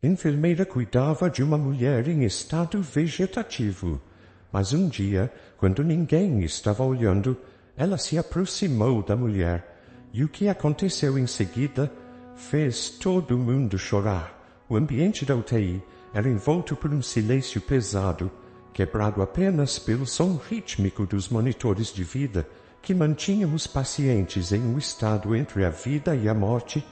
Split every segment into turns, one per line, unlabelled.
Enfermeira cuidava de uma mulher em estado vegetativo. Mas um dia, quando ninguém estava olhando, ela se aproximou da mulher. E o que aconteceu em seguida fez todo mundo chorar. O ambiente da UTI era envolto por um silêncio pesado, quebrado apenas pelo som rítmico dos monitores de vida que mantinham os pacientes em um estado entre a vida e a morte.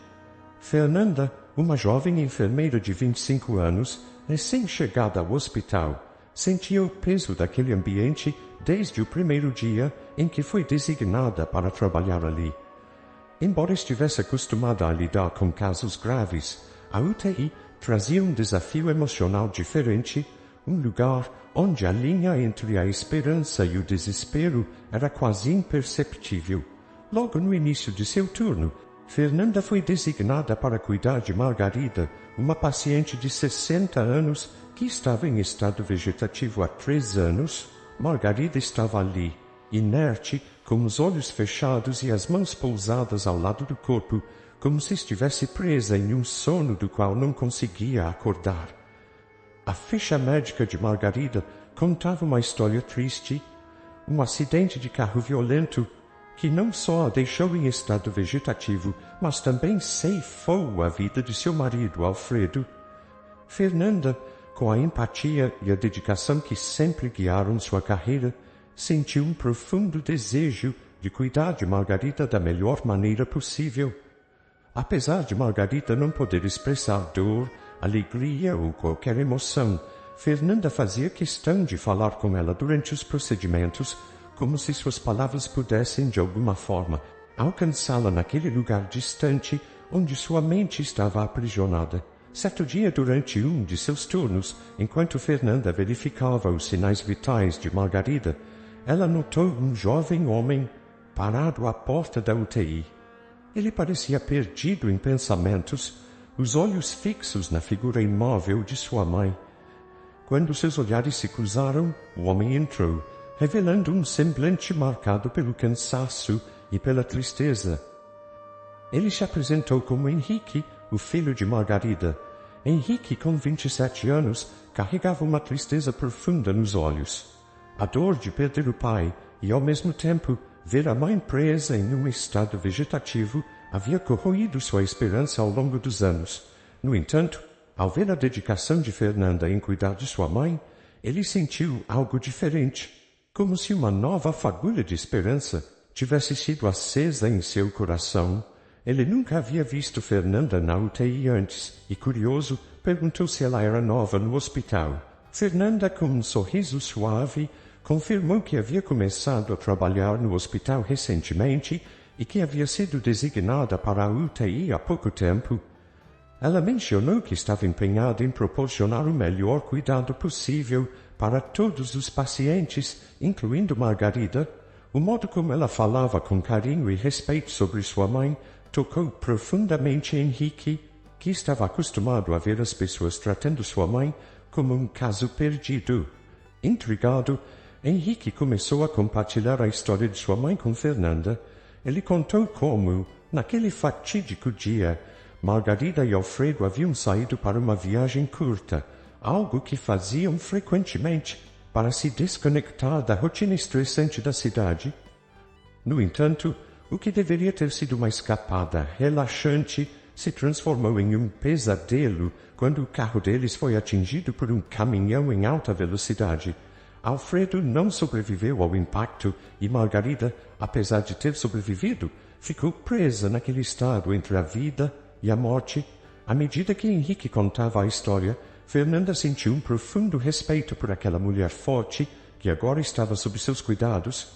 Fernanda, uma jovem enfermeira de 25 anos, recém-chegada ao hospital, sentia o peso daquele ambiente desde o primeiro dia em que foi designada para trabalhar ali. Embora estivesse acostumada a lidar com casos graves, a UTI trazia um desafio emocional diferente, um lugar onde a linha entre a esperança e o desespero era quase imperceptível. Logo no início de seu turno, Fernanda foi designada para cuidar de Margarida, uma paciente de 60 anos que estava em estado vegetativo há 3 anos. Margarida estava ali, inerte, com os olhos fechados e as mãos pousadas ao lado do corpo, como se estivesse presa em um sono do qual não conseguia acordar. A ficha médica de Margarida contava uma história triste, um acidente de carro violento que não só a deixou em estado vegetativo, mas também ceifou a vida de seu marido, Alfredo. Fernanda, com a empatia e a dedicação que sempre guiaram sua carreira, sentiu um profundo desejo de cuidar de Margarida da melhor maneira possível. Apesar de Margarida não poder expressar dor, alegria ou qualquer emoção, Fernanda fazia questão de falar com ela durante os procedimentos, como se suas palavras pudessem, de alguma forma, alcançá-la naquele lugar distante onde sua mente estava aprisionada. Certo dia, durante um de seus turnos, enquanto Fernanda verificava os sinais vitais de Margarida, ela notou um jovem homem parado à porta da UTI. Ele parecia perdido em pensamentos, os olhos fixos na figura imóvel de sua mãe. Quando seus olhares se cruzaram, o homem entrou, revelando um semblante marcado pelo cansaço e pela tristeza. Ele se apresentou como Henrique, o filho de Margarida. Henrique, com 27 anos, carregava uma tristeza profunda nos olhos. A dor de perder o pai e, ao mesmo tempo, ver a mãe presa em um estado vegetativo havia corroído sua esperança ao longo dos anos. No entanto, ao ver a dedicação de Fernanda em cuidar de sua mãe, ele sentiu algo diferente, como se uma nova fagulha de esperança tivesse sido acesa em seu coração. Ele nunca havia visto Fernanda na UTI antes e, curioso, perguntou se ela era nova no hospital. Fernanda, com um sorriso suave, confirmou que havia começado a trabalhar no hospital recentemente e que havia sido designada para a UTI há pouco tempo. Ela mencionou que estava empenhada em proporcionar o melhor cuidado possível para todos os pacientes, incluindo Margarida. O modo como ela falava com carinho e respeito sobre sua mãe tocou profundamente Henrique, que estava acostumado a ver as pessoas tratando sua mãe como um caso perdido. Intrigado, Henrique começou a compartilhar a história de sua mãe com Fernanda. Ele contou como, naquele fatídico dia, Margarida e Alfredo haviam saído para uma viagem curta, algo que faziam frequentemente para se desconectar da rotina estressante da cidade. No entanto, o que deveria ter sido uma escapada relaxante se transformou em um pesadelo quando o carro deles foi atingido por um caminhão em alta velocidade. Alfredo não sobreviveu ao impacto e Margarida, apesar de ter sobrevivido, ficou presa naquele estado entre a vida e a morte. À medida que Henrique contava a história, Fernanda sentiu um profundo respeito por aquela mulher forte que agora estava sob seus cuidados.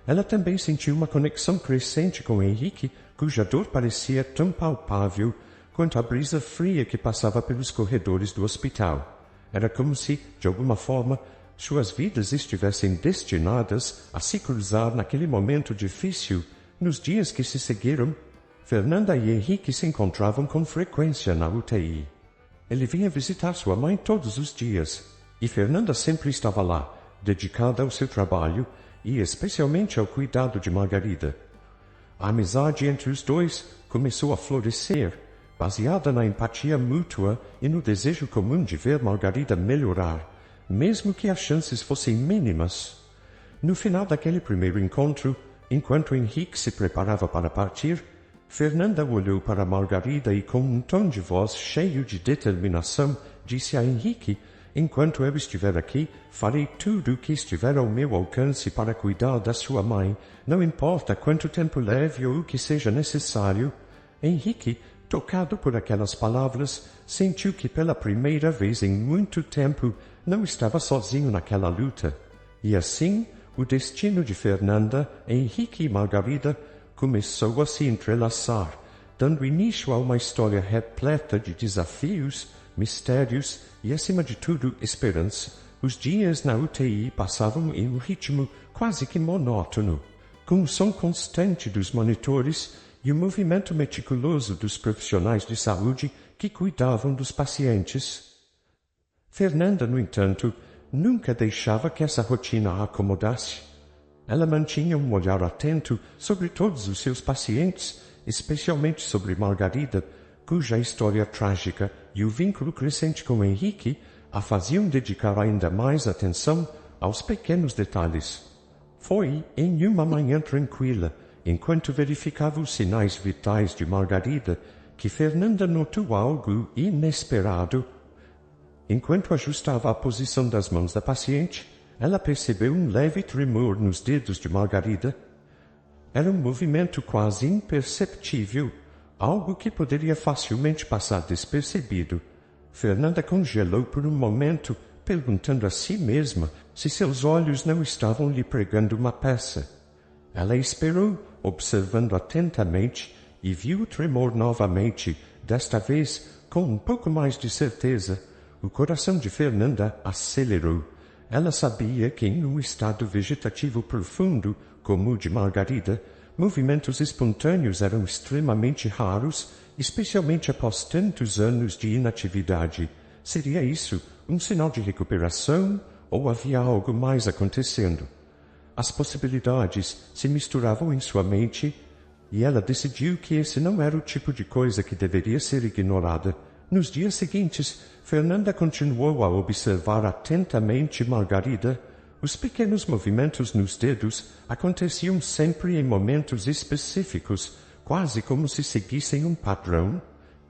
Ela também sentiu uma conexão crescente com Henrique, cuja dor parecia tão palpável quanto a brisa fria que passava pelos corredores do hospital. Era como se, de alguma forma, suas vidas estivessem destinadas a se cruzar naquele momento difícil. Nos dias que se seguiram, Fernanda e Henrique se encontravam com frequência na UTI. Ele vinha visitar sua mãe todos os dias, e Fernanda sempre estava lá, dedicada ao seu trabalho e especialmente ao cuidado de Margarida. A amizade entre os dois começou a florescer baseada na empatia mútua e no desejo comum de ver Margarida melhorar, mesmo que as chances fossem mínimas. No final daquele primeiro encontro, enquanto Henrique se preparava para partir, Fernanda olhou para Margarida e com um tom de voz cheio de determinação, disse a Henrique: enquanto eu estiver aqui, farei tudo o que estiver ao meu alcance para cuidar da sua mãe, não importa quanto tempo leve ou o que seja necessário. Henrique, tocado por aquelas palavras, sentiu que pela primeira vez em muito tempo não estava sozinho naquela luta. E assim, o destino de Fernanda, Henrique e Margarida começou a se entrelaçar, dando início a uma história repleta de desafios, mistérios e, acima de tudo, esperança. Os dias na UTI passavam em um ritmo quase que monótono, com o som constante dos monitores e o movimento meticuloso dos profissionais de saúde que cuidavam dos pacientes. Fernanda, no entanto, nunca deixava que essa rotina a acomodasse. Ela mantinha um olhar atento sobre todos os seus pacientes, especialmente sobre Margarida, cuja história trágica e o vínculo crescente com Henrique a faziam dedicar ainda mais atenção aos pequenos detalhes. Foi em uma manhã tranquila, enquanto verificava os sinais vitais de Margarida, que Fernanda notou algo inesperado. Enquanto ajustava a posição das mãos da paciente, ela percebeu um leve tremor nos dedos de Margarida. Era um movimento quase imperceptível, algo que poderia facilmente passar despercebido. Fernanda congelou por um momento, perguntando a si mesma se seus olhos não estavam lhe pregando uma peça. Ela esperou, observando atentamente, e viu o tremor novamente, desta vez com um pouco mais de certeza. O coração de Fernanda acelerou. Ela sabia que em um estado vegetativo profundo, como o de Margarida, movimentos espontâneos eram extremamente raros, especialmente após tantos anos de inatividade. Seria isso um sinal de recuperação ou havia algo mais acontecendo? As possibilidades se misturavam em sua mente e ela decidiu que esse não era o tipo de coisa que deveria ser ignorada. Nos dias seguintes, Fernanda continuou a observar atentamente Margarida. Os pequenos movimentos nos dedos aconteciam sempre em momentos específicos, quase como se seguissem um padrão.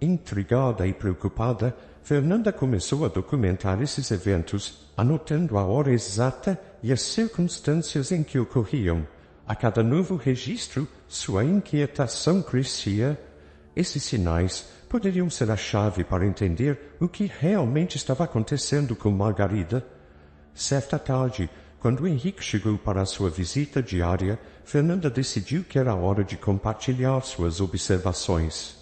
Intrigada e preocupada, Fernanda começou a documentar esses eventos, anotando a hora exata e as circunstâncias em que ocorriam. A cada novo registro, sua inquietação crescia. Esses sinais poderiam ser a chave para entender o que realmente estava acontecendo com Margarida. Certa tarde, quando Henrique chegou para a sua visita diária, Fernanda decidiu que era hora de compartilhar suas observações.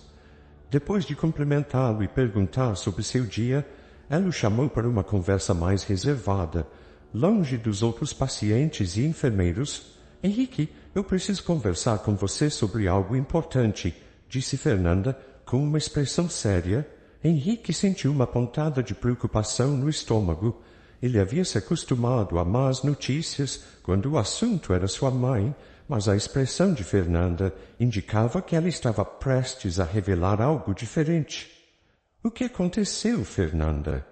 Depois de cumprimentá-lo e perguntar sobre seu dia, ela o chamou para uma conversa mais reservada. Longe dos outros pacientes e enfermeiros, Henrique, eu preciso conversar com você sobre algo importante, disse Fernanda, com uma expressão séria. Henrique sentiu uma pontada de preocupação no estômago. Ele havia se acostumado a más notícias quando o assunto era sua mãe, mas a expressão de Fernanda indicava que ela estava prestes a revelar algo diferente. — O que aconteceu, Fernanda?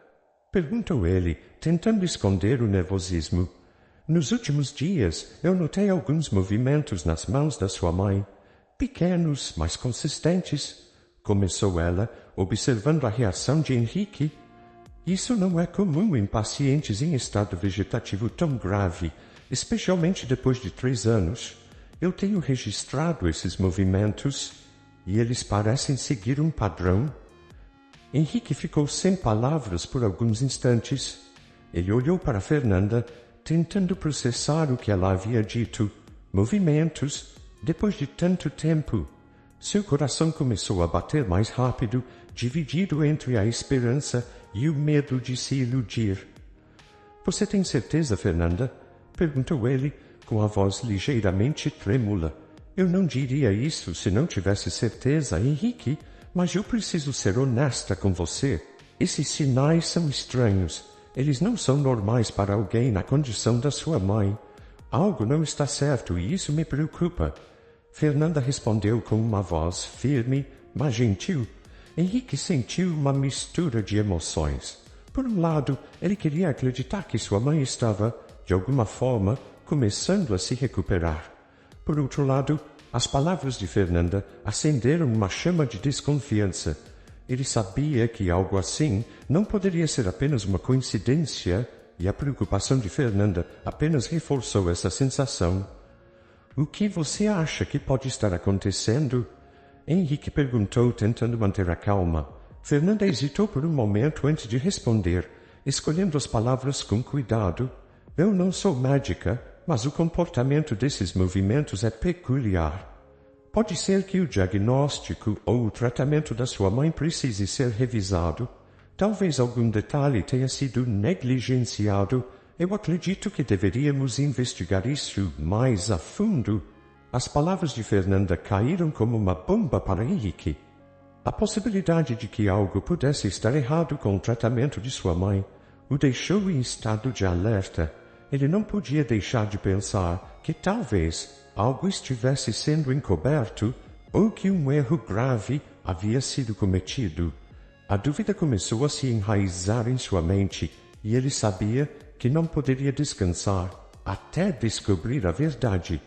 Perguntou ele, tentando esconder o nervosismo. — Nos últimos dias, eu notei alguns movimentos nas mãos da sua mãe. Pequenos, mas consistentes. Começou ela, observando a reação de Henrique. Isso não é comum em pacientes em estado vegetativo tão grave, especialmente depois de 3 anos. Eu tenho registrado esses movimentos e eles parecem seguir um padrão. Henrique ficou sem palavras por alguns instantes. Ele olhou para Fernanda, tentando processar o que ela havia dito. Movimentos, depois de tanto tempo. Seu coração começou a bater mais rápido, dividido entre a esperança e o medo de se iludir. — Você tem certeza, Fernanda? Perguntou ele, com a voz ligeiramente trêmula. — Eu não diria isso se não tivesse certeza, Henrique, mas eu preciso ser honesta com você. Esses sinais são estranhos. Eles não são normais para alguém na condição da sua mãe. Algo não está certo e isso me preocupa. Fernanda respondeu com uma voz firme, mas gentil. Henrique sentiu uma mistura de emoções. Por um lado, ele queria acreditar que sua mãe estava, de alguma forma, começando a se recuperar. Por outro lado, as palavras de Fernanda acenderam uma chama de desconfiança. Ele sabia que algo assim não poderia ser apenas uma coincidência, e a preocupação de Fernanda apenas reforçou essa sensação. O que você acha que pode estar acontecendo? Henrique perguntou, tentando manter a calma. Fernanda hesitou por um momento antes de responder, escolhendo as palavras com cuidado. Eu não sou médica, mas o comportamento desses movimentos é peculiar. Pode ser que o diagnóstico ou o tratamento da sua mãe precise ser revisado. Talvez algum detalhe tenha sido negligenciado. Eu acredito que deveríamos investigar isso mais a fundo. As palavras de Fernanda caíram como uma bomba para Henrique. A possibilidade de que algo pudesse estar errado com o tratamento de sua mãe o deixou em estado de alerta. Ele não podia deixar de pensar que talvez algo estivesse sendo encoberto ou que um erro grave havia sido cometido. A dúvida começou a se enraizar em sua mente e ele sabia que não poderia descansar até descobrir a verdade.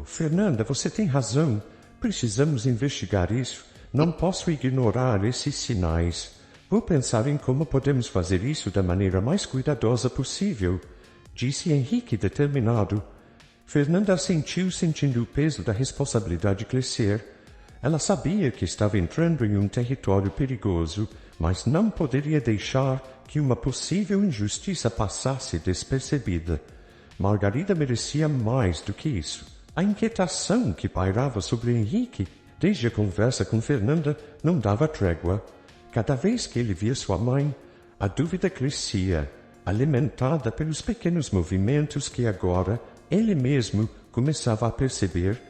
Fernanda, você tem razão. Precisamos investigar isso. Não posso ignorar esses sinais. Vou pensar em como podemos fazer isso da maneira mais cuidadosa possível, disse Henrique determinado. Fernanda assentiu, sentindo o peso da responsabilidade crescer. Ela sabia que estava entrando em um território perigoso, mas não poderia deixar que uma possível injustiça passasse despercebida. Margarida merecia mais do que isso. A inquietação que pairava sobre Henrique desde a conversa com Fernanda não dava trégua. Cada vez que ele via sua mãe, a dúvida crescia, alimentada pelos pequenos movimentos que agora ele mesmo começava a perceber.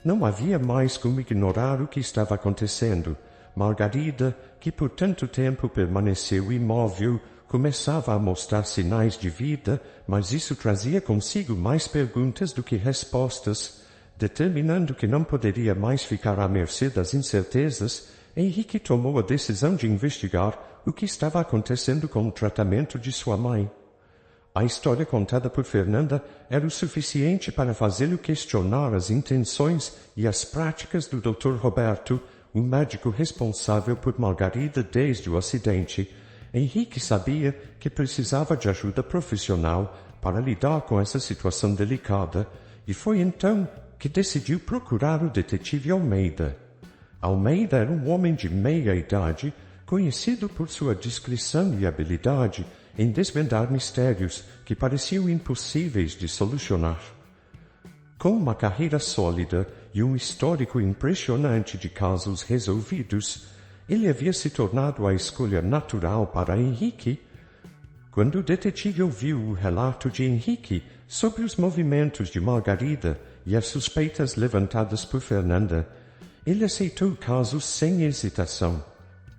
Não havia mais como ignorar o que estava acontecendo. Margarida, que por tanto tempo permaneceu imóvel, começava a mostrar sinais de vida, mas isso trazia consigo mais perguntas do que respostas. Determinando que não poderia mais ficar à mercê das incertezas, Henrique tomou a decisão de investigar o que estava acontecendo com o tratamento de sua mãe. A história contada por Fernanda era o suficiente para fazê-lo questionar as intenções e as práticas do Dr. Roberto, o médico responsável por Margarida desde o acidente. Henrique sabia que precisava de ajuda profissional para lidar com essa situação delicada, e foi então que decidiu procurar o detetive Almeida. Almeida era um homem de meia idade, conhecido por sua discrição e habilidade em desvendar mistérios que pareciam impossíveis de solucionar. Com uma carreira sólida e um histórico impressionante de casos resolvidos, ele havia se tornado a escolha natural para Henrique. Quando o detetive ouviu o relato de Henrique sobre os movimentos de Margarida e as suspeitas levantadas por Fernanda, ele aceitou o caso sem hesitação.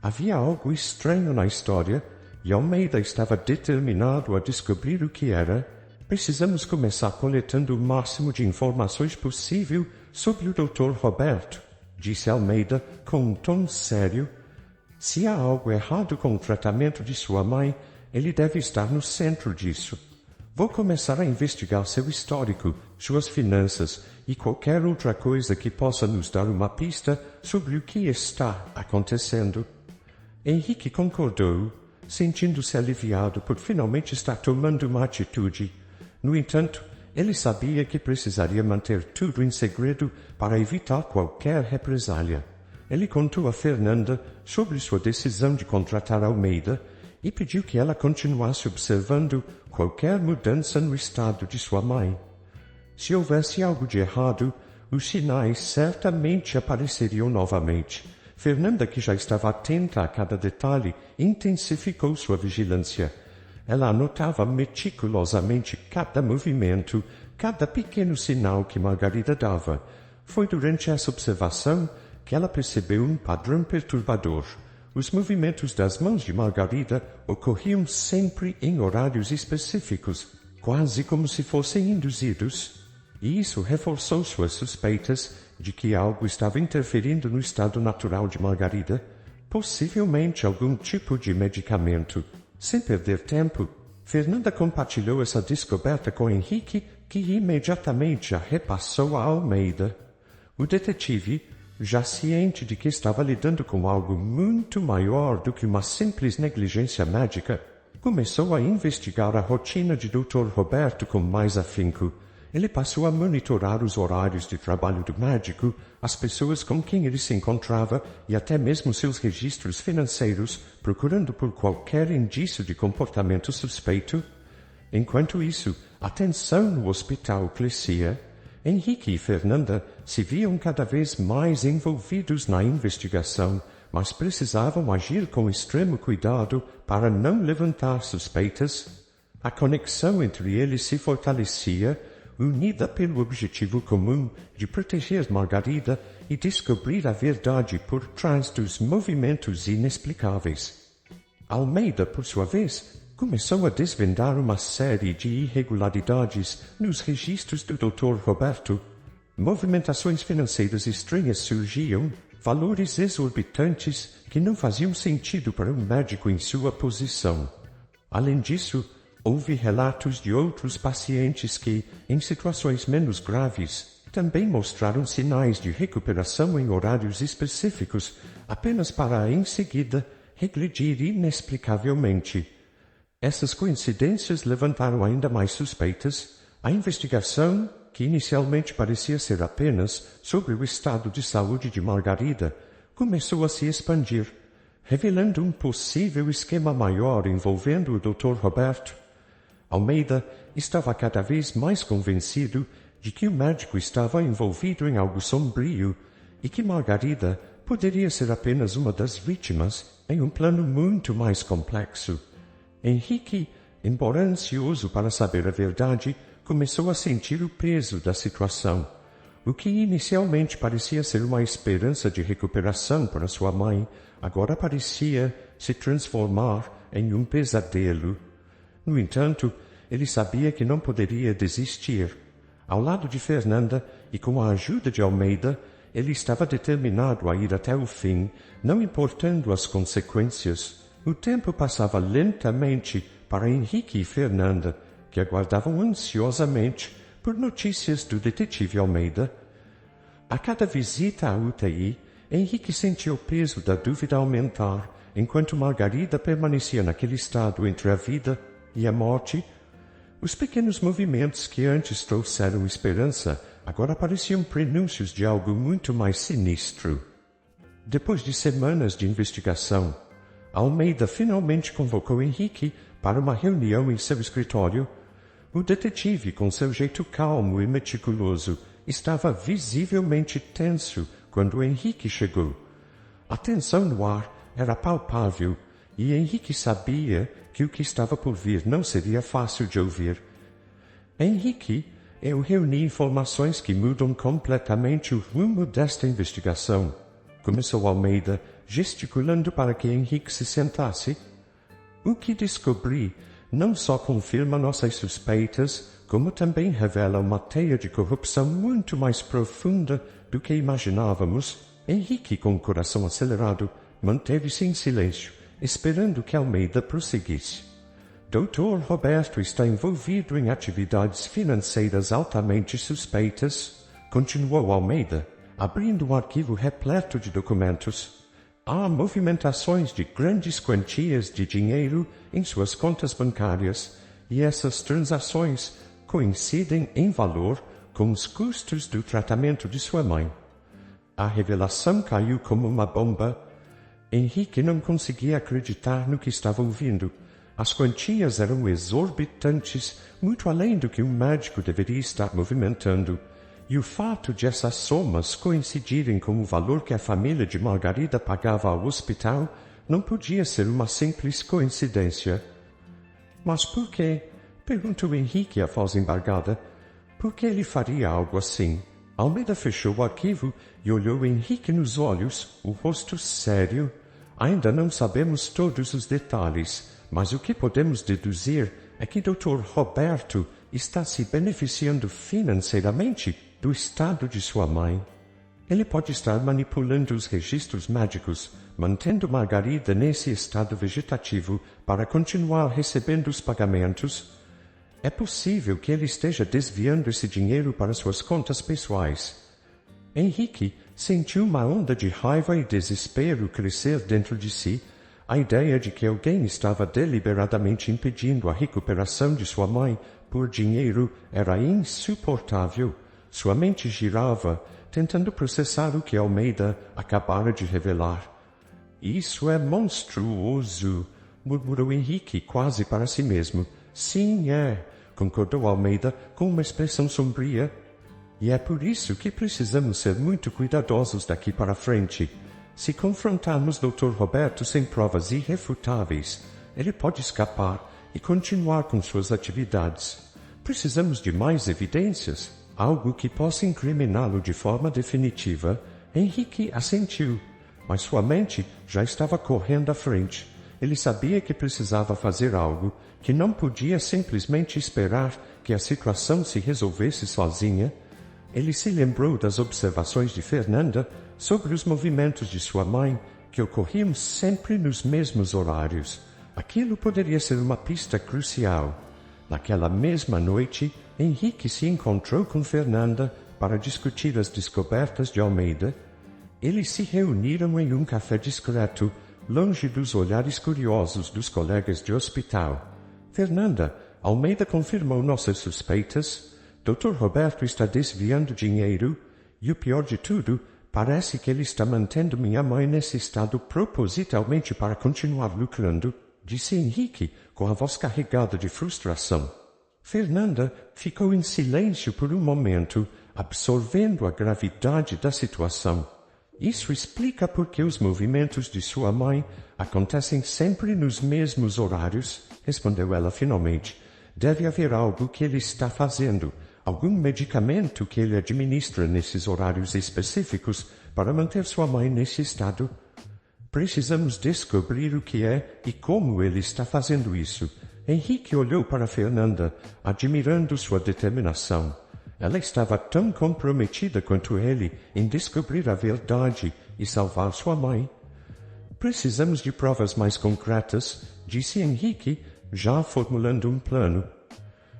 Havia algo estranho na história e Almeida estava determinado a descobrir o que era. Precisamos começar coletando o máximo de informações possível sobre o Dr. Roberto, disse Almeida com um tom sério. Se há algo errado com o tratamento de sua mãe, ele deve estar no centro disso. Vou começar a investigar seu histórico, suas finanças e qualquer outra coisa que possa nos dar uma pista sobre o que está acontecendo. Henrique concordou, sentindo-se aliviado por finalmente estar tomando uma atitude. No entanto, ele sabia que precisaria manter tudo em segredo para evitar qualquer represália. Ele contou a Fernanda sobre sua decisão de contratar Almeida e pediu que ela continuasse observando qualquer mudança no estado de sua mãe. Se houvesse algo de errado, os sinais certamente apareceriam novamente. Fernanda, que já estava atenta a cada detalhe, intensificou sua vigilância. Ela anotava meticulosamente cada movimento, cada pequeno sinal que Margarida dava. Foi durante essa observação que ela percebeu um padrão perturbador. Os movimentos das mãos de Margarida ocorriam sempre em horários específicos, quase como se fossem induzidos. E isso reforçou suas suspeitas de que algo estava interferindo no estado natural de Margarida. Possivelmente algum tipo de medicamento. Sem perder tempo, Fernanda compartilhou essa descoberta com Henrique, que imediatamente a repassou a Almeida. O detetive, já ciente de que estava lidando com algo muito maior do que uma simples negligência médica, começou a investigar a rotina de Dr. Roberto com mais afinco. Ele passou a monitorar os horários de trabalho do médico, as pessoas com quem ele se encontrava e até mesmo seus registros financeiros, procurando por qualquer indício de comportamento suspeito. Enquanto isso, a tensão no hospital crescia. Henrique e Fernanda se viam cada vez mais envolvidos na investigação, mas precisavam agir com extremo cuidado para não levantar suspeitas. A conexão entre eles se fortalecia, unida pelo objetivo comum de proteger Margarida e descobrir a verdade por trás dos movimentos inexplicáveis. Almeida, por sua vez, começou a desvendar uma série de irregularidades nos registros do Dr. Roberto. Movimentações financeiras estranhas surgiam, valores exorbitantes que não faziam sentido para um médico em sua posição. Além disso, houve relatos de outros pacientes que, em situações menos graves, também mostraram sinais de recuperação em horários específicos, apenas para, em seguida, regredir inexplicavelmente. Essas coincidências levantaram ainda mais suspeitas. A investigação, que inicialmente parecia ser apenas sobre o estado de saúde de Margarida, começou a se expandir, revelando um possível esquema maior envolvendo o Dr. Roberto. Almeida estava cada vez mais convencido de que o médico estava envolvido em algo sombrio e que Margarida poderia ser apenas uma das vítimas em um plano muito mais complexo. Henrique, embora ansioso para saber a verdade, começou a sentir o peso da situação. O que inicialmente parecia ser uma esperança de recuperação para sua mãe, agora parecia se transformar em um pesadelo. No entanto, ele sabia que não poderia desistir. Ao lado de Fernanda e com a ajuda de Almeida, ele estava determinado a ir até o fim, não importando as consequências. O tempo passava lentamente para Henrique e Fernanda, que aguardavam ansiosamente por notícias do detetive Almeida. A cada visita à UTI, Henrique sentia o peso da dúvida aumentar, enquanto Margarida permanecia naquele estado entre a vida e a morte. Os pequenos movimentos que antes trouxeram esperança agora pareciam prenúncios de algo muito mais sinistro. Depois de semanas de investigação, Almeida finalmente convocou Henrique para uma reunião em seu escritório. O detetive, com seu jeito calmo e meticuloso, estava visivelmente tenso quando Henrique chegou. A tensão no ar era palpável, e Henrique sabia que o que estava por vir não seria fácil de ouvir. Henrique, eu reuni informações que mudam completamente o rumo desta investigação, começou Almeida, gesticulando para que Henrique se sentasse. O que descobri não só confirma nossas suspeitas, como também revela uma teia de corrupção muito mais profunda do que imaginávamos. Henrique, com o coração acelerado, manteve-se em silêncio, esperando que Almeida prosseguisse. Dr. Roberto está envolvido em atividades financeiras altamente suspeitas, continuou Almeida, abrindo um arquivo repleto de documentos. Há movimentações de grandes quantias de dinheiro em suas contas bancárias, e essas transações coincidem em valor com os custos do tratamento de sua mãe. A revelação caiu como uma bomba. Henrique não conseguia acreditar no que estava ouvindo. As quantias eram exorbitantes, muito além do que um médico deveria estar movimentando. E o fato de essas somas coincidirem com o valor que a família de Margarida pagava ao hospital não podia ser uma simples coincidência. Mas por quê? Perguntou Henrique, a voz embargada. Por que ele faria algo assim? Almeida fechou o arquivo e olhou Henrique nos olhos, o rosto sério. Ainda não sabemos todos os detalhes, mas o que podemos deduzir é que Dr. Roberto está se beneficiando financeiramente do estado de sua mãe. Ele pode estar manipulando os registros médicos, mantendo Margarida nesse estado vegetativo para continuar recebendo os pagamentos, é possível que ele esteja desviando esse dinheiro para suas contas pessoais. Henrique sentiu uma onda de raiva e desespero crescer dentro de si, a ideia de que alguém estava deliberadamente impedindo a recuperação de sua mãe por dinheiro era insuportável. Sua mente girava, tentando processar o que Almeida acabara de revelar. Isso é monstruoso, murmurou Henrique quase para si mesmo. Sim, é, concordou Almeida com uma expressão sombria. E é por isso que precisamos ser muito cuidadosos daqui para frente. Se confrontarmos Dr. Roberto sem provas irrefutáveis, ele pode escapar e continuar com suas atividades. Precisamos de mais evidências, algo que possa incriminá-lo de forma definitiva. Henrique assentiu, mas sua mente já estava correndo à frente. Ele sabia que precisava fazer algo, que não podia simplesmente esperar que a situação se resolvesse sozinha. Ele se lembrou das observações de Fernanda sobre os movimentos de sua mãe, que ocorriam sempre nos mesmos horários. Aquilo poderia ser uma pista crucial. Naquela mesma noite, Henrique se encontrou com Fernanda para discutir as descobertas de Almeida. Eles se reuniram em um café discreto, longe dos olhares curiosos dos colegas de hospital. Fernanda, Almeida confirmou nossas suspeitas. Dr. Roberto está desviando dinheiro e o pior de tudo, parece que ele está mantendo minha mãe nesse estado propositalmente para continuar lucrando, disse Henrique com a voz carregada de frustração. Fernanda ficou em silêncio por um momento, absorvendo a gravidade da situação. Isso explica por que os movimentos de sua mãe acontecem sempre nos mesmos horários, respondeu ela finalmente. Deve haver algo que ele está fazendo, algum medicamento que ele administra nesses horários específicos para manter sua mãe nesse estado. Precisamos descobrir o que é e como ele está fazendo isso. Henrique olhou para Fernanda, admirando sua determinação. Ela estava tão comprometida quanto ele em descobrir a verdade e salvar sua mãe. Precisamos de provas mais concretas, disse Henrique, já formulando um plano.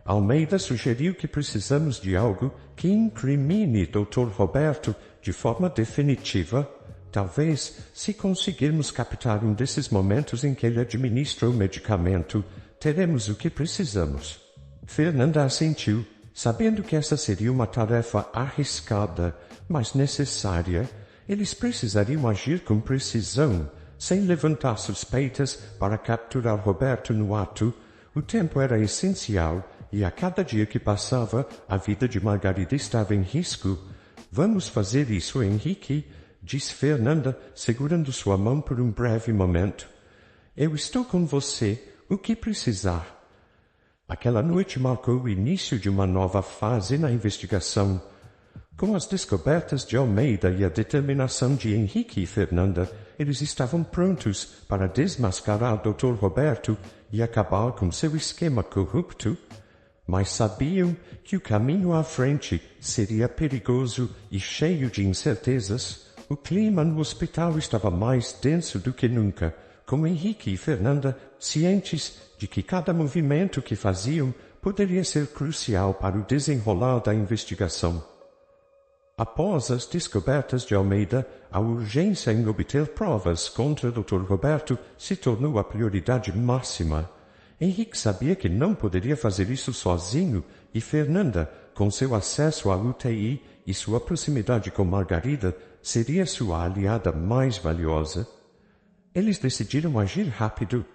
Almeida sugeriu que precisamos de algo que incrimine Dr. Roberto de forma definitiva. Talvez, se conseguirmos captar um desses momentos em que ele administra o medicamento, teremos o que precisamos. Fernanda assentiu, sabendo que essa seria uma tarefa arriscada, mas necessária. Eles precisariam agir com precisão, sem levantar suspeitas para capturar Roberto no ato. O tempo era essencial, e a cada dia que passava, a vida de Margarida estava em risco. Vamos fazer isso, Henrique, disse Fernanda, segurando sua mão por um breve momento. Eu estou com você, o que precisar. Aquela noite marcou o início de uma nova fase na investigação. Com as descobertas de Almeida e a determinação de Henrique e Fernanda, eles estavam prontos para desmascarar Dr. Roberto e acabar com seu esquema corrupto. Mas sabiam que o caminho à frente seria perigoso e cheio de incertezas. O clima no hospital estava mais denso do que nunca, com Henrique e Fernanda cientes de que cada movimento que faziam poderia ser crucial para o desenrolar da investigação. Após as descobertas de Almeida, a urgência em obter provas contra Dr. Roberto se tornou a prioridade máxima. Henrique sabia que não poderia fazer isso sozinho e Fernanda, com seu acesso à UTI e sua proximidade com Margarida, seria sua aliada mais valiosa. Eles decidiram agir rápido.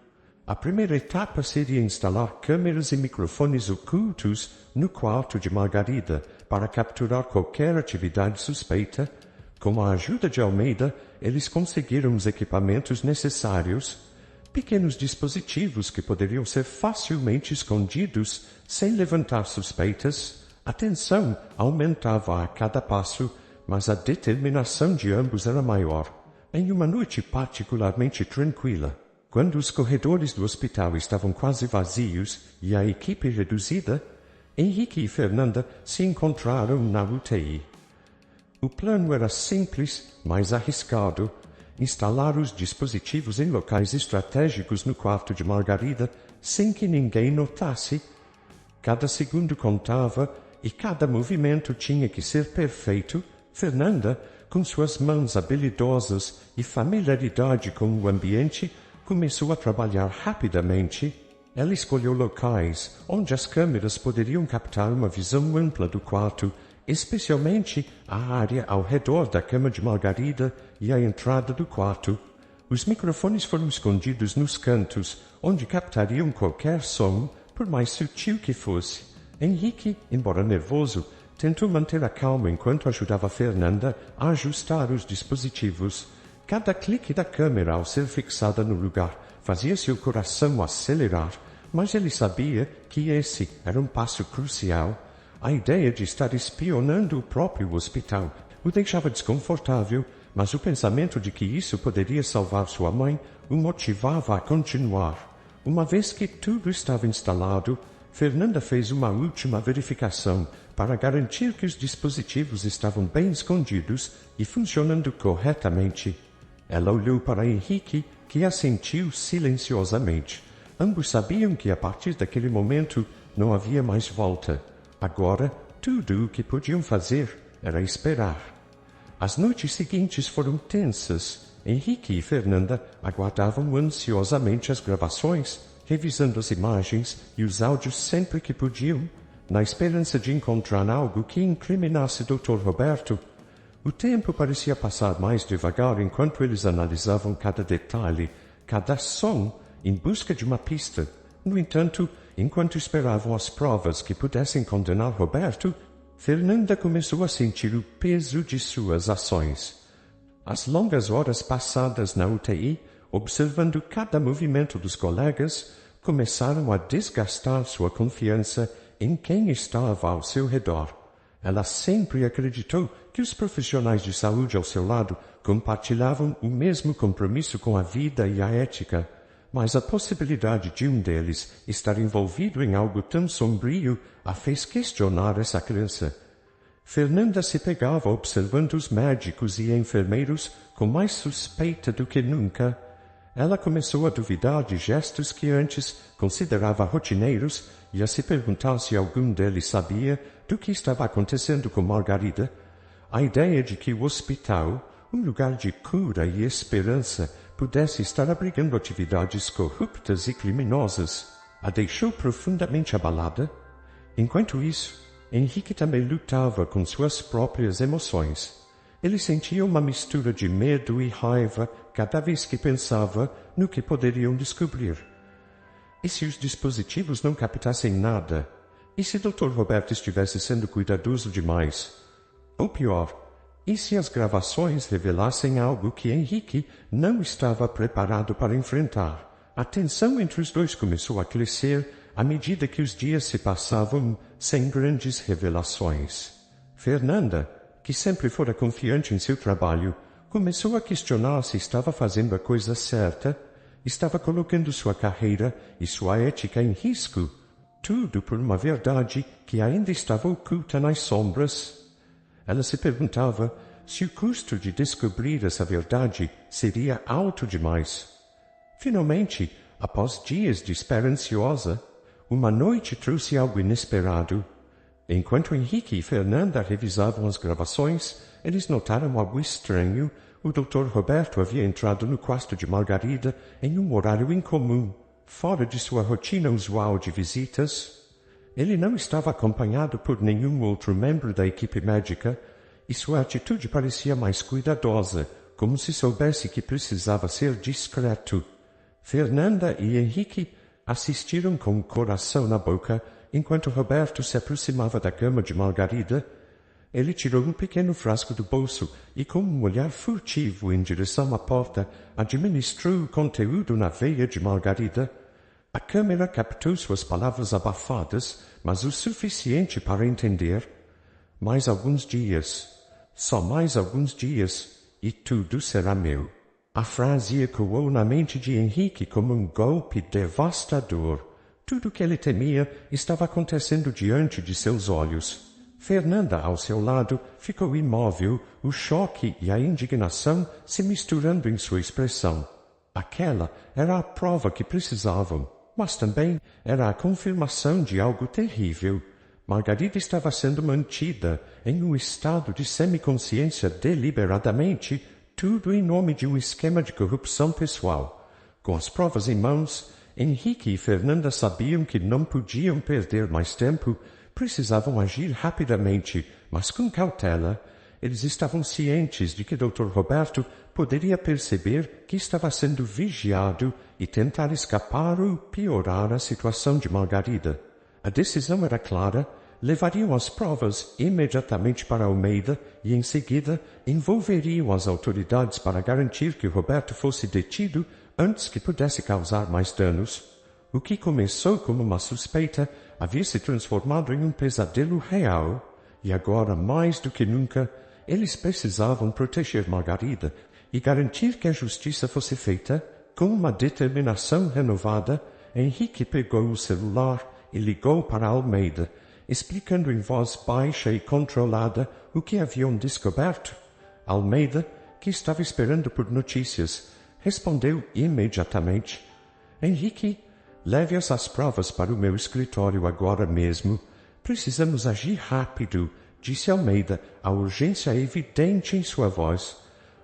A primeira etapa seria instalar câmeras e microfones ocultos no quarto de Margarida para capturar qualquer atividade suspeita. Com a ajuda de Almeida, eles conseguiram os equipamentos necessários, pequenos dispositivos que poderiam ser facilmente escondidos sem levantar suspeitas. A tensão aumentava a cada passo, mas a determinação de ambos era maior. Em uma noite particularmente tranquila, quando os corredores do hospital estavam quase vazios e a equipe reduzida, Henrique e Fernanda se encontraram na UTI. O plano era simples, mas arriscado. instalar os dispositivos em locais estratégicos no quarto de Margarida sem que ninguém notasse. Cada segundo contava e cada movimento tinha que ser perfeito. Fernanda, com suas mãos habilidosas e familiaridade com o ambiente, começou a trabalhar rapidamente. Ela escolheu locais onde as câmeras poderiam captar uma visão ampla do quarto, especialmente a área ao redor da cama de Margarida e a entrada do quarto. Os microfones foram escondidos nos cantos, onde captariam qualquer som, por mais sutil que fosse. Henrique, embora nervoso, tentou manter a calma enquanto ajudava Fernanda a ajustar os dispositivos. Cada clique da câmera ao ser fixada no lugar fazia seu coração acelerar, mas ele sabia que esse era um passo crucial. A ideia de estar espionando o próprio hospital o deixava desconfortável, mas o pensamento de que isso poderia salvar sua mãe o motivava a continuar. Uma vez que tudo estava instalado, Fernanda fez uma última verificação para garantir que os dispositivos estavam bem escondidos e funcionando corretamente. Ela olhou para Henrique, que assentiu silenciosamente. Ambos sabiam que a partir daquele momento não havia mais volta. Agora, tudo o que podiam fazer era esperar. As noites seguintes foram tensas. Henrique e Fernanda aguardavam ansiosamente as gravações, revisando as imagens e os áudios sempre que podiam, na esperança de encontrar algo que incriminasse Dr. Roberto. O tempo parecia passar mais devagar enquanto eles analisavam cada detalhe, cada som, em busca de uma pista. No entanto, enquanto esperavam as provas que pudessem condenar Roberto, Fernanda começou a sentir o peso de suas ações. As longas horas passadas na UTI, observando cada movimento dos colegas, começaram a desgastar sua confiança em quem estava ao seu redor. Ela sempre acreditou que os profissionais de saúde ao seu lado compartilhavam o mesmo compromisso com a vida e a ética, mas a possibilidade de um deles estar envolvido em algo tão sombrio a fez questionar essa crença. Fernanda se pegava observando os médicos e enfermeiros com mais suspeita do que nunca. Ela começou a duvidar de gestos que antes considerava rotineiros e a se perguntar se algum deles sabia do que estava acontecendo com Margarida. A ideia de que o hospital, um lugar de cura e esperança, pudesse estar abrigando atividades corruptas e criminosas, a deixou profundamente abalada. Enquanto isso, Henrique também lutava com suas próprias emoções. Ele sentia uma mistura de medo e raiva cada vez que pensava no que poderiam descobrir. E se os dispositivos não captassem nada? E se Dr. Roberto estivesse sendo cuidadoso demais? Ou pior, e se as gravações revelassem algo que Henrique não estava preparado para enfrentar? A tensão entre os dois começou a crescer à medida que os dias se passavam sem grandes revelações. Fernanda, que sempre fora confiante em seu trabalho, começou a questionar se estava fazendo a coisa certa, estava colocando sua carreira e sua ética em risco, tudo por uma verdade que ainda estava oculta nas sombras. Ela se perguntava se o custo de descobrir essa verdade seria alto demais. Finalmente, após dias de espera ansiosa, uma noite trouxe algo inesperado. Enquanto Henrique e Fernanda revisavam as gravações, eles notaram algo estranho. O Dr. Roberto havia entrado no quarto de Margarida em um horário incomum, fora de sua rotina usual de visitas. Ele não estava acompanhado por nenhum outro membro da equipe médica, e sua atitude parecia mais cuidadosa, como se soubesse que precisava ser discreto. Fernanda e Henrique assistiram com o coração na boca enquanto Roberto se aproximava da cama de Margarida. Ele tirou um pequeno frasco do bolso e, com um olhar furtivo em direção à porta, administrou o conteúdo na veia de Margarida. A câmera captou suas palavras abafadas, mas o suficiente para entender. Mais alguns dias, só mais alguns dias, e tudo será meu. A frase ecoou na mente de Henrique como um golpe devastador. Tudo o que ele temia estava acontecendo diante de seus olhos. Fernanda, ao seu lado, ficou imóvel, o choque e a indignação se misturando em sua expressão. Aquela era a prova que precisavam, mas também era a confirmação de algo terrível. Margarida estava sendo mantida em um estado de semiconsciência deliberadamente, tudo em nome de um esquema de corrupção pessoal. Com as provas em mãos, Henrique e Fernanda sabiam que não podiam perder mais tempo, precisavam agir rapidamente, mas com cautela. Eles estavam cientes de que Dr. Roberto poderia perceber que estava sendo vigiado e tentar escapar ou piorar a situação de Margarida. A decisão era clara: levariam as provas imediatamente para Almeida e, em seguida, envolveriam as autoridades para garantir que Roberto fosse detido antes que pudesse causar mais danos. O que começou como uma suspeita havia se transformado em um pesadelo real, e agora, mais do que nunca, eles precisavam proteger Margarida e garantir que a justiça fosse feita. Com uma determinação renovada, Henrique pegou o celular e ligou para Almeida, explicando em voz baixa e controlada o que haviam descoberto. Almeida, que estava esperando por notícias, respondeu imediatamente: Henrique, leve-as as provas para o meu escritório agora mesmo. Precisamos agir rápido, disse Almeida, a urgência evidente em sua voz.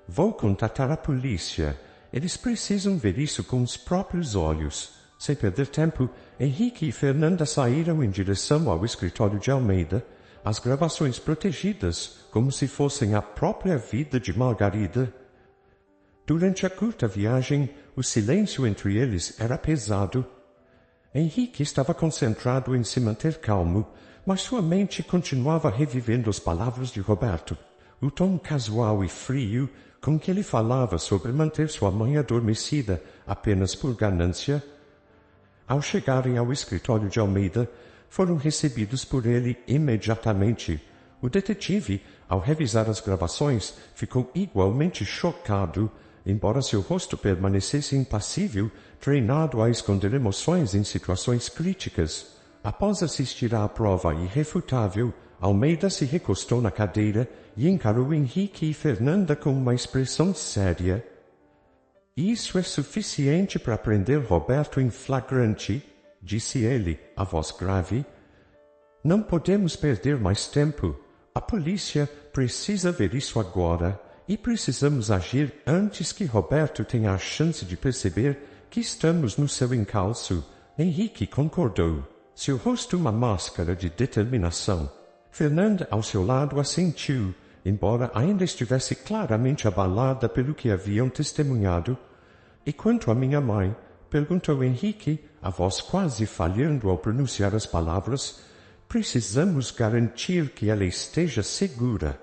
Vou contatar a polícia. Eles precisam ver isso com os próprios olhos. Sem perder tempo, Henrique e Fernanda saíram em direção ao escritório de Almeida, as gravações protegidas, como se fossem a própria vida de Margarida. Durante a curta viagem, o silêncio entre eles era pesado. Henrique estava concentrado em se manter calmo, mas sua mente continuava revivendo as palavras de Roberto. O tom casual e frio com que ele falava sobre manter sua mãe adormecida apenas por ganância. Ao chegarem ao escritório de Almeida, foram recebidos por ele imediatamente. O detetive, ao revisar as gravações, ficou igualmente chocado, embora seu rosto permanecesse impassível, treinado a esconder emoções em situações críticas. Após assistir à prova irrefutável, Almeida se recostou na cadeira e encarou Henrique e Fernanda com uma expressão séria. Isso é suficiente para prender Roberto em flagrante, disse ele, a voz grave. Não podemos perder mais tempo. A polícia precisa ver isso agora e precisamos agir antes que Roberto tenha a chance de perceber que estamos no seu encalço. Henrique concordou, seu rosto uma máscara de determinação. Fernanda, ao seu lado, assentiu, embora ainda estivesse claramente abalada pelo que haviam testemunhado. E quanto à minha mãe? Perguntou Henrique, a voz quase falhando ao pronunciar as palavras. Precisamos garantir que ela esteja segura.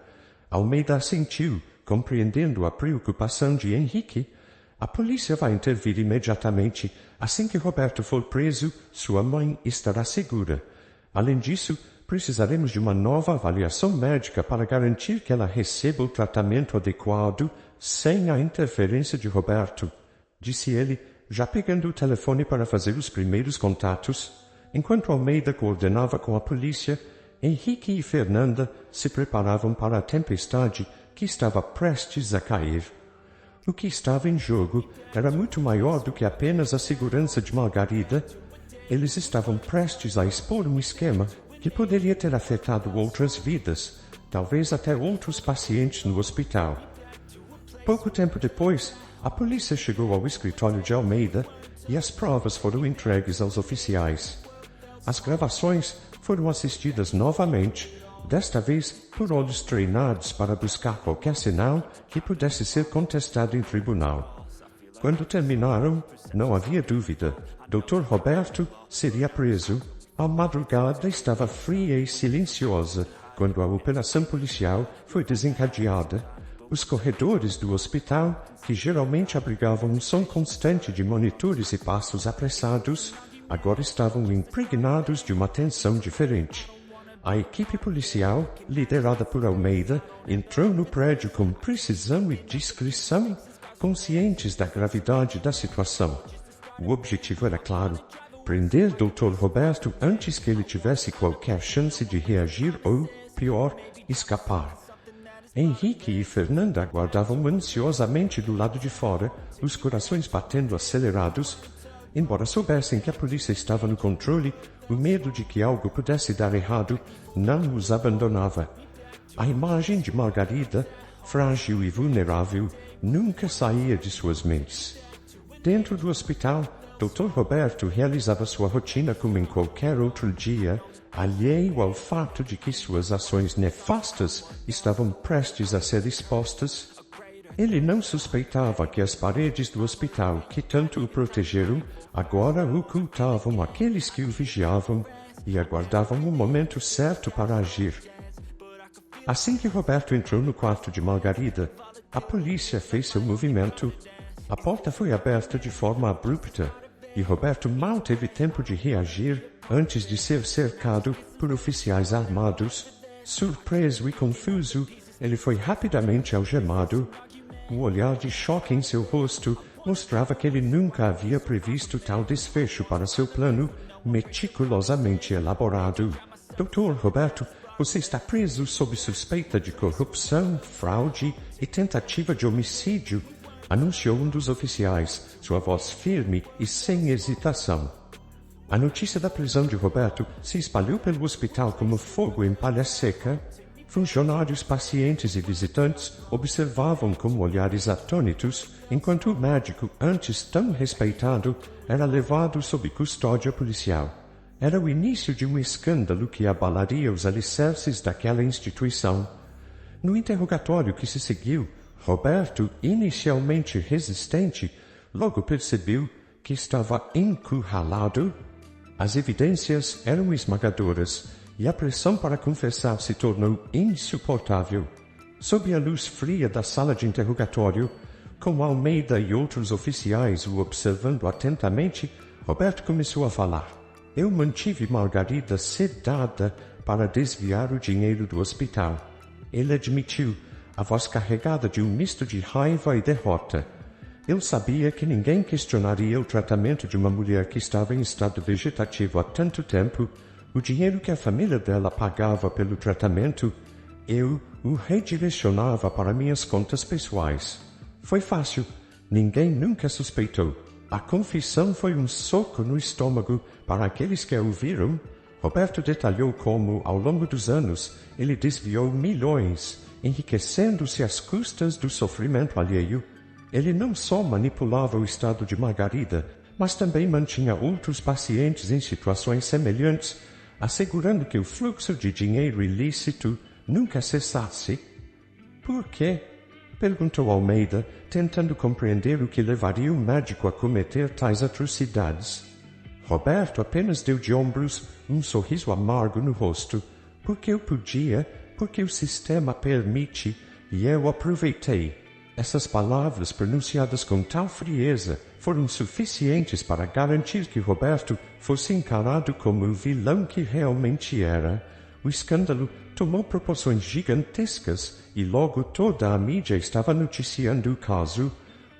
Almeida assentiu, compreendendo a preocupação de Henrique. A polícia vai intervir imediatamente. Assim que Roberto for preso, sua mãe estará segura. Além disso, precisaremos de uma nova avaliação médica para garantir que ela receba o tratamento adequado sem a interferência de Roberto, disse ele, já pegando o telefone para fazer os primeiros contatos. Enquanto Almeida coordenava com a polícia, Henrique e Fernanda se preparavam para a tempestade que estava prestes a cair. O que estava em jogo era muito maior do que apenas a segurança de Margarida. Eles estavam prestes a expor um esquema que poderia ter afetado outras vidas, talvez até outros pacientes no hospital. Pouco tempo depois, a polícia chegou ao escritório de Almeida e as provas foram entregues aos oficiais. As gravações foram assistidas novamente, desta vez por olhos treinados para buscar qualquer sinal que pudesse ser contestado em tribunal. Quando terminaram, não havia dúvida, Dr. Roberto seria preso. A madrugada estava fria e silenciosa quando a operação policial foi desencadeada. Os corredores do hospital, que geralmente abrigavam um som constante de monitores e passos apressados, agora estavam impregnados de uma tensão diferente. A equipe policial, liderada por Almeida, entrou no prédio com precisão e discrição, conscientes da gravidade da situação. O objetivo era claro: prender Dr. Roberto antes que ele tivesse qualquer chance de reagir ou, pior, escapar. Henrique e Fernanda aguardavam ansiosamente do lado de fora, os corações batendo acelerados. Embora soubessem que a polícia estava no controle, o medo de que algo pudesse dar errado não os abandonava. A imagem de Margarida, frágil e vulnerável, nunca saía de suas mentes. Dentro do hospital, Dr. Roberto realizava sua rotina como em qualquer outro dia, alheio ao fato de que suas ações nefastas estavam prestes a ser expostas. Ele não suspeitava que as paredes do hospital, que tanto o protegeram, agora ocultavam aqueles que o vigiavam e aguardavam o momento certo para agir. Assim que Roberto entrou no quarto de Margarida, a polícia fez seu movimento. A porta foi aberta de forma abrupta e Roberto mal teve tempo de reagir antes de ser cercado por oficiais armados. Surpreso e confuso, ele foi rapidamente algemado. O olhar de choque em seu rosto mostrava que ele nunca havia previsto tal desfecho para seu plano meticulosamente elaborado. Dr. Roberto, você está preso sob suspeita de corrupção, fraude e tentativa de homicídio, anunciou um dos oficiais, sua voz firme e sem hesitação. A notícia da prisão de Roberto se espalhou pelo hospital como fogo em palha seca. Funcionários, pacientes e visitantes observavam com olhares atônitos, enquanto o médico, antes tão respeitado, era levado sob custódia policial. Era o início de um escândalo que abalaria os alicerces daquela instituição. No interrogatório que se seguiu, Roberto, inicialmente resistente, logo percebeu que estava encurralado. As evidências eram esmagadoras e a pressão para confessar se tornou insuportável. Sob a luz fria da sala de interrogatório, com Almeida e outros oficiais o observando atentamente, Roberto começou a falar. Eu mantive Margarida sedada para desviar o dinheiro do hospital. Ele admitiu, a voz carregada de um misto de raiva e derrota. Eu sabia que ninguém questionaria o tratamento de uma mulher que estava em estado vegetativo há tanto tempo. O dinheiro que a família dela pagava pelo tratamento, eu o redirecionava para minhas contas pessoais. Foi fácil. Ninguém nunca suspeitou. A confissão foi um soco no estômago para aqueles que a ouviram. Roberto detalhou como, ao longo dos anos, ele desviou milhões, enriquecendo-se às custas do sofrimento alheio. Ele não só manipulava o estado de Margarida, mas também mantinha outros pacientes em situações semelhantes, assegurando que o fluxo de dinheiro ilícito nunca cessasse. Por quê? Perguntou Almeida, tentando compreender o que levaria o médico a cometer tais atrocidades. Roberto apenas deu de ombros, um sorriso amargo no rosto. Porque eu podia, porque o sistema permite, e eu aproveitei. Essas palavras, pronunciadas com tal frieza, foram suficientes para garantir que Roberto fosse encarado como o vilão que realmente era. O escândalo tomou proporções gigantescas e logo toda a mídia estava noticiando o caso.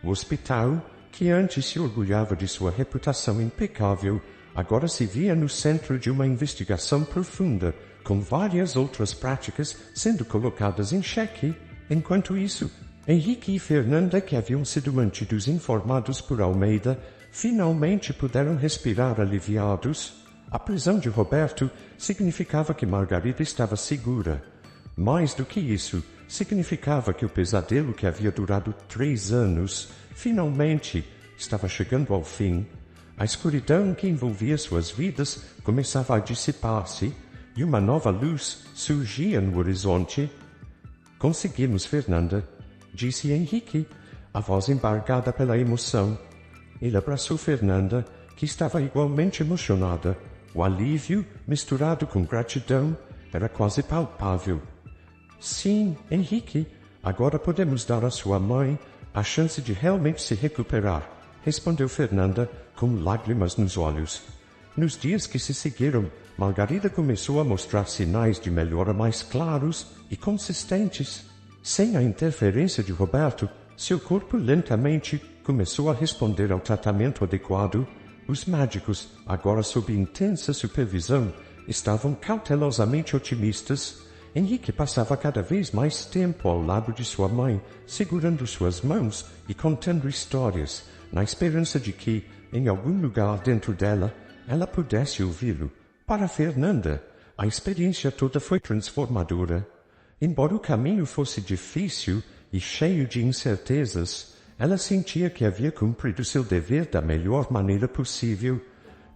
O hospital, que antes se orgulhava de sua reputação impecável, agora se via no centro de uma investigação profunda, com várias outras práticas sendo colocadas em xeque. Enquanto isso, Henrique e Fernanda, que haviam sido mantidos informados por Almeida, finalmente puderam respirar aliviados. A prisão de Roberto significava que Margarida estava segura. Mais do que isso, significava que o pesadelo que havia durado 3 anos, finalmente, estava chegando ao fim. A escuridão que envolvia suas vidas começava a dissipar-se, e uma nova luz surgia no horizonte. Conseguimos, Fernanda, disse Henrique, a voz embargada pela emoção. Ele abraçou Fernanda, que estava igualmente emocionada. O alívio, misturado com gratidão, era quase palpável. Sim, Henrique, agora podemos dar à sua mãe a chance de realmente se recuperar, respondeu Fernanda, com lágrimas nos olhos. Nos dias que se seguiram, Margarida começou a mostrar sinais de melhora mais claros e consistentes. Sem a interferência de Roberto, seu corpo lentamente começou a responder ao tratamento adequado. Os médicos, agora sob intensa supervisão, estavam cautelosamente otimistas. Henrique passava cada vez mais tempo ao lado de sua mãe, segurando suas mãos e contando histórias, na esperança de que, em algum lugar dentro dela, ela pudesse ouvi-lo. Para Fernanda, a experiência toda foi transformadora. Embora o caminho fosse difícil e cheio de incertezas, ela sentia que havia cumprido seu dever da melhor maneira possível.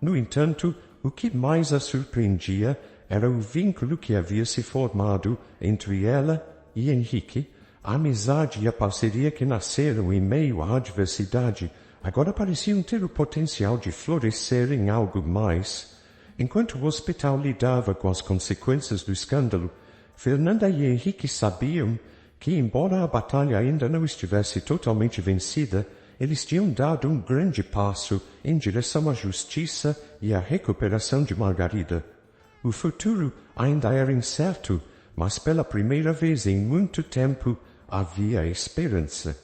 No entanto, o que mais a surpreendia era o vínculo que havia se formado entre ela e Henrique. A amizade e a parceria que nasceram em meio à adversidade agora pareciam ter o potencial de florescer em algo mais. Enquanto o hospital lidava com as consequências do escândalo, Fernanda e Henrique sabiam que, embora a batalha ainda não estivesse totalmente vencida, eles tinham dado um grande passo em direção à justiça e à recuperação de Margarida. O futuro ainda era incerto, mas pela primeira vez em muito tempo havia esperança.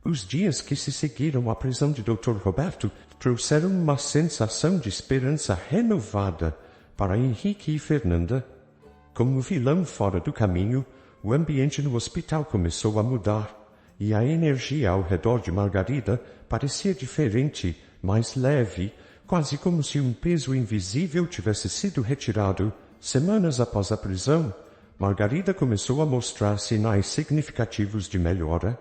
Os dias que se seguiram à prisão de Dr. Roberto trouxeram uma sensação de esperança renovada para Henrique e Fernanda. Como vilão fora do caminho, o ambiente no hospital começou a mudar, e a energia ao redor de Margarida parecia diferente, mais leve, quase como se um peso invisível tivesse sido retirado. Semanas após a prisão, Margarida começou a mostrar sinais significativos de melhora.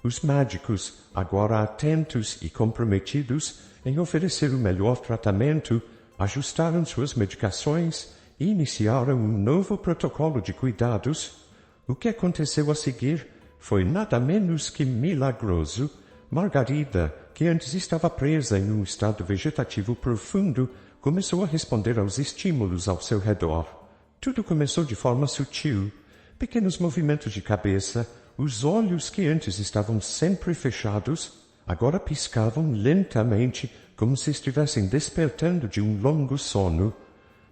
Os médicos, agora atentos e comprometidos em oferecer o melhor tratamento, ajustaram suas medicações e iniciaram um novo protocolo de cuidados. O que aconteceu a seguir foi nada menos que milagroso. Margarida, que antes estava presa em um estado vegetativo profundo, começou a responder aos estímulos ao seu redor. Tudo começou de forma sutil. Pequenos movimentos de cabeça, os olhos que antes estavam sempre fechados, agora piscavam lentamente, como se estivessem despertando de um longo sono.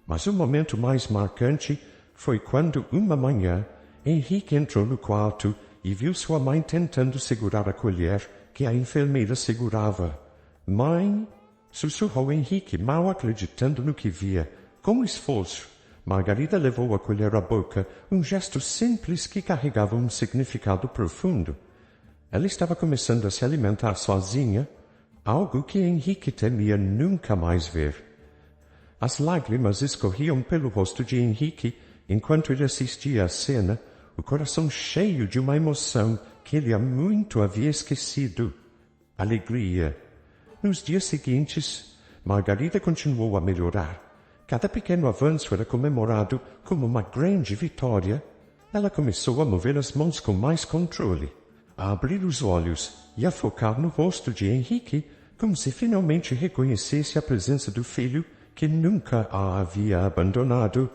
Mas o momento mais marcante foi quando, uma manhã, Henrique entrou no quarto e viu sua mãe tentando segurar a colher que a enfermeira segurava. "Mãe!" sussurrou Henrique, mal acreditando no que via. Com esforço, Margarida levou a colher à boca, um gesto simples que carregava um significado profundo. Ela estava começando a se alimentar sozinha, algo que Henrique temia nunca mais ver. As lágrimas escorriam pelo rosto de Henrique enquanto ele assistia à cena, o coração cheio de uma emoção que ele há muito havia esquecido. Alegria. Nos dias seguintes, Margarida continuou a melhorar. Cada pequeno avanço era comemorado como uma grande vitória. Ela começou a mover as mãos com mais controle, a abrir os olhos e a focar no rosto de Henrique, como se finalmente reconhecesse a presença do filho que nunca a havia abandonado.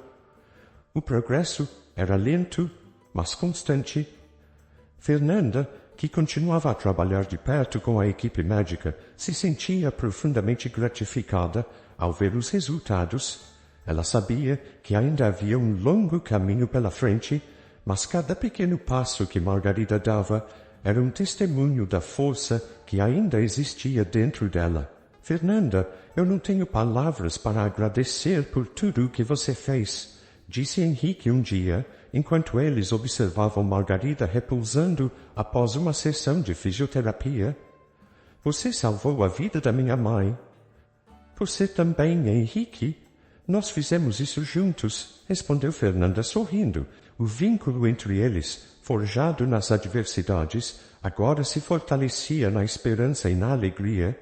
O progresso era lento, mas constante. Fernanda, que continuava a trabalhar de perto com a equipe médica, se sentia profundamente gratificada ao ver os resultados. Ela sabia que ainda havia um longo caminho pela frente, mas cada pequeno passo que Margarida dava era um testemunho da força que ainda existia dentro dela. "Fernanda, eu não tenho palavras para agradecer por tudo o que você fez", disse Henrique um dia, enquanto eles observavam Margarida repousando após uma sessão de fisioterapia. "Você salvou a vida da minha mãe." "Você também, Henrique?" "Nós fizemos isso juntos", respondeu Fernanda sorrindo. O vínculo entre eles, forjado nas adversidades, agora se fortalecia na esperança e na alegria.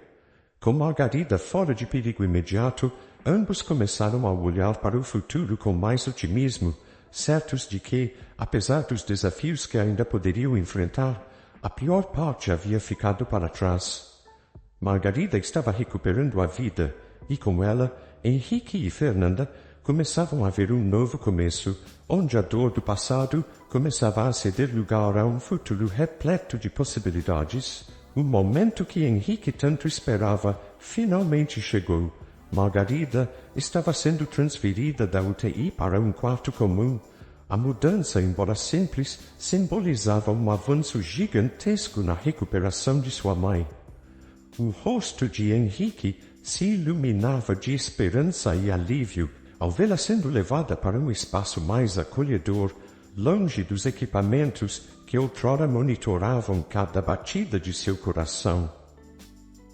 Com Margarida fora de perigo imediato, ambos começaram a olhar para o futuro com mais otimismo, certos de que, apesar dos desafios que ainda poderiam enfrentar, a pior parte havia ficado para trás. Margarida estava recuperando a vida, e com ela, Henrique e Fernanda começavam a ver um novo começo, onde a dor do passado começava a ceder lugar a um futuro repleto de possibilidades. O momento que Henrique tanto esperava finalmente chegou. Margarida estava sendo transferida da UTI para um quarto comum. A mudança, embora simples, simbolizava um avanço gigantesco na recuperação de sua mãe. O rosto de Henrique se iluminava de esperança e alívio ao vê-la sendo levada para um espaço mais acolhedor, longe dos equipamentos que outrora monitoravam cada batida de seu coração.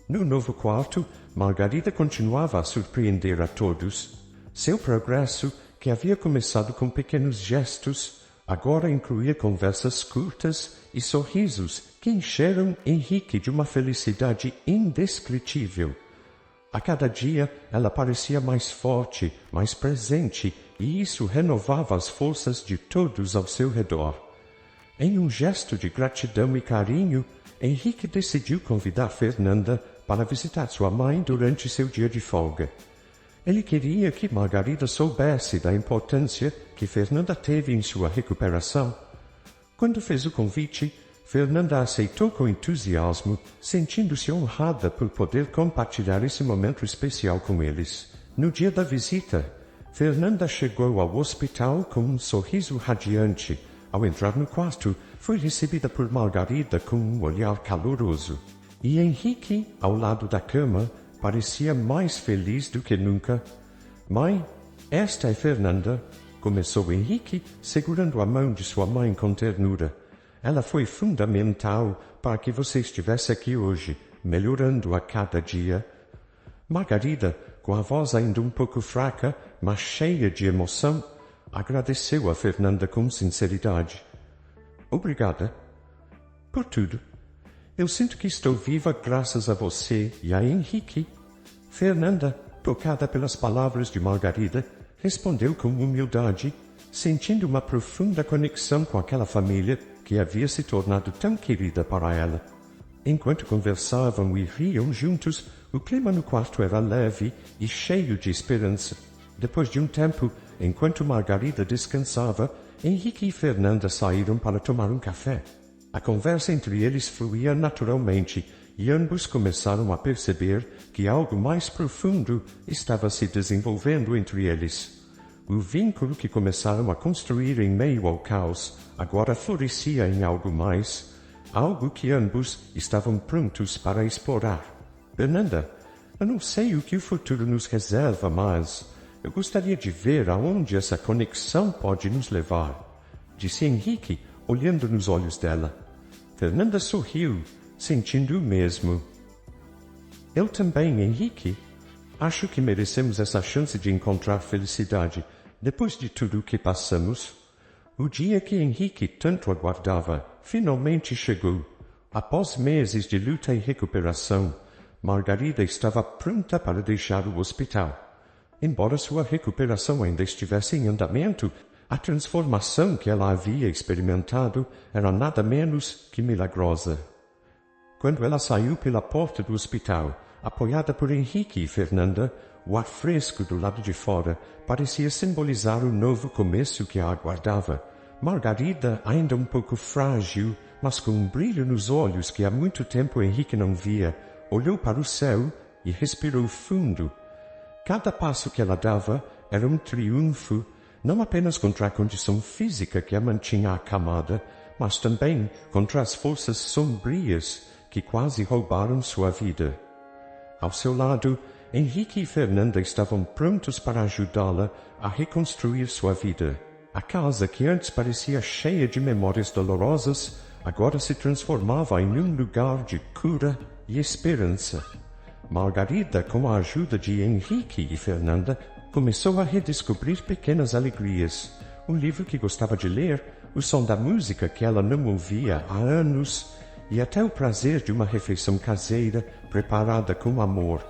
No novo quarto, Margarida continuava a surpreender a todos. Seu progresso, que havia começado com pequenos gestos, agora incluía conversas curtas e sorrisos que encheram Henrique de uma felicidade indescritível. A cada dia ela parecia mais forte, mais presente, e isso renovava as forças de todos ao seu redor. Em um gesto de gratidão e carinho, Henrique decidiu convidar Fernanda para visitar sua mãe durante seu dia de folga. Ele queria que Margarida soubesse da importância que Fernanda teve em sua recuperação. Quando fez o convite, Fernanda aceitou com entusiasmo, sentindo-se honrada por poder compartilhar esse momento especial com eles. No dia da visita, Fernanda chegou ao hospital com um sorriso radiante. Ao entrar no quarto, foi recebida por Margarida com um olhar caloroso. E Henrique, ao lado da cama, parecia mais feliz do que nunca. Mãe, esta é Fernanda, começou Henrique, segurando a mão de sua mãe com ternura. Ela foi fundamental para que você estivesse aqui hoje, melhorando a cada dia. Margarida, com a voz ainda um pouco fraca, mas cheia de emoção, agradeceu a Fernanda com sinceridade. Obrigada. Por tudo. Eu sinto que estou viva graças a você e a Henrique. Fernanda, tocada pelas palavras de Margarida, respondeu com humildade, sentindo uma profunda conexão com aquela família que havia se tornado tão querida para ela. Enquanto conversavam e riam juntos, o clima no quarto era leve e cheio de esperança. Depois de um tempo, enquanto Margarida descansava, Henrique e Fernanda saíram para tomar um café. A conversa entre eles fluía naturalmente e ambos começaram a perceber que algo mais profundo estava se desenvolvendo entre eles. O vínculo que começaram a construir em meio ao caos agora florescia em algo mais, algo que ambos estavam prontos para explorar. Fernanda, eu não sei o que o futuro nos reserva, mas eu gostaria de ver aonde essa conexão pode nos levar, disse Henrique, olhando nos olhos dela. Fernanda sorriu, sentindo o mesmo. Eu também, Henrique. Acho que merecemos essa chance de encontrar felicidade depois de tudo o que passamos. O dia que Henrique tanto aguardava finalmente chegou. Após meses de luta e recuperação, Margarida estava pronta para deixar o hospital. Embora sua recuperação ainda estivesse em andamento, a transformação que ela havia experimentado era nada menos que milagrosa. Quando ela saiu pela porta do hospital, apoiada por Henrique e Fernanda, o ar fresco do lado de fora parecia simbolizar o novo começo que a aguardava. Margarida, ainda um pouco frágil, mas com um brilho nos olhos que há muito tempo Henrique não via, olhou para o céu e respirou fundo. Cada passo que ela dava era um triunfo, não apenas contra a condição física que a mantinha acamada, mas também contra as forças sombrias que quase roubaram sua vida. Ao seu lado, Henrique e Fernanda estavam prontos para ajudá-la a reconstruir sua vida. A casa, que antes parecia cheia de memórias dolorosas, agora se transformava em um lugar de cura e esperança. Margarida, com a ajuda de Henrique e Fernanda, começou a redescobrir pequenas alegrias. Um livro que gostava de ler, o som da música que ela não ouvia há anos, e até o prazer de uma refeição caseira preparada com amor.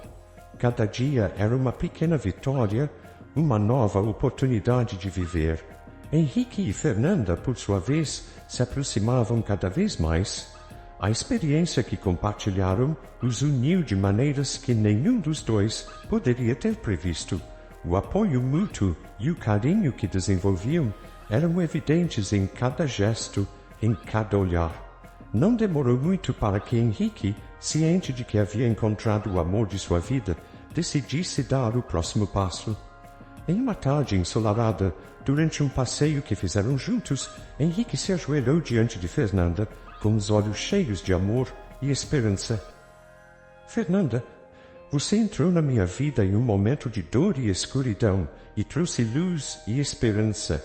Cada dia era uma pequena vitória, uma nova oportunidade de viver. Henrique e Fernanda, por sua vez, se aproximavam cada vez mais. A experiência que compartilharam os uniu de maneiras que nenhum dos dois poderia ter previsto. O apoio mútuo e o carinho que desenvolviam eram evidentes em cada gesto, em cada olhar. Não demorou muito para que Henrique, ciente de que havia encontrado o amor de sua vida, decidisse dar o próximo passo. Em uma tarde ensolarada, durante um passeio que fizeram juntos, Henrique se ajoelhou diante de Fernanda, com os olhos cheios de amor e esperança. Fernanda, você entrou na minha vida em um momento de dor e escuridão e trouxe luz e esperança.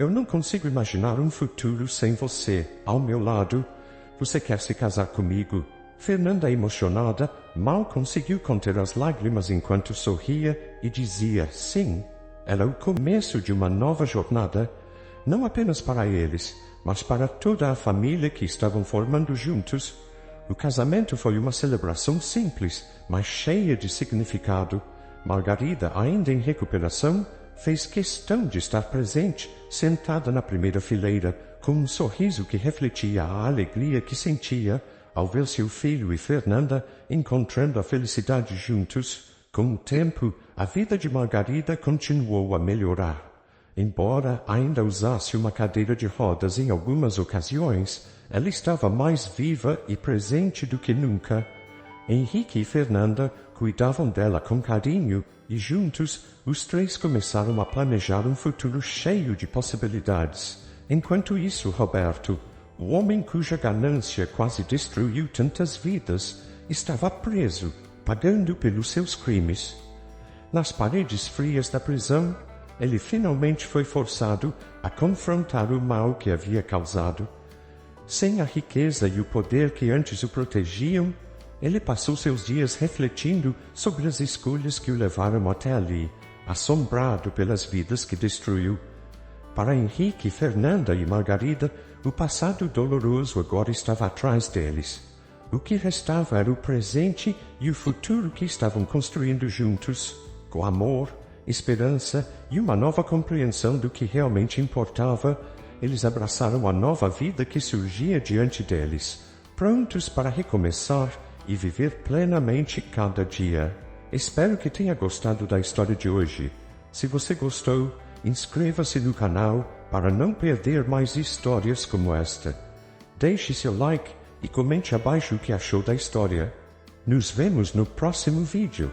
Eu não consigo imaginar um futuro sem você ao meu lado. Você quer se casar comigo? Fernanda, emocionada, mal conseguiu conter as lágrimas enquanto sorria e dizia sim. Era o começo de uma nova jornada, não apenas para eles, mas para toda a família que estavam formando juntos. O casamento foi uma celebração simples, mas cheia de significado. Margarida, ainda em recuperação, fez questão de estar presente, sentada na primeira fileira, com um sorriso que refletia a alegria que sentia ao ver seu filho e Fernanda encontrando a felicidade juntos. Com o tempo, a vida de Margarida continuou a melhorar. Embora ainda usasse uma cadeira de rodas em algumas ocasiões, ela estava mais viva e presente do que nunca. Henrique e Fernanda cuidavam dela com carinho e juntos os três começaram a planejar um futuro cheio de possibilidades. Enquanto isso, Roberto, o homem cuja ganância quase destruiu tantas vidas, estava preso, pagando pelos seus crimes. Nas paredes frias da prisão, ele finalmente foi forçado a confrontar o mal que havia causado. Sem a riqueza e o poder que antes o protegiam, ele passou seus dias refletindo sobre as escolhas que o levaram até ali, assombrado pelas vidas que destruiu. Para Henrique, Fernanda e Margarida, o passado doloroso agora estava atrás deles. O que restava era o presente e o futuro que estavam construindo juntos, com amor, esperança e uma nova compreensão do que realmente importava. Eles abraçaram a nova vida que surgia diante deles, prontos para recomeçar e viver plenamente cada dia. Espero que tenha gostado da história de hoje. Se você gostou, inscreva-se no canal para não perder mais histórias como esta. Deixe seu like e comente abaixo o que achou da história. Nos vemos no próximo vídeo.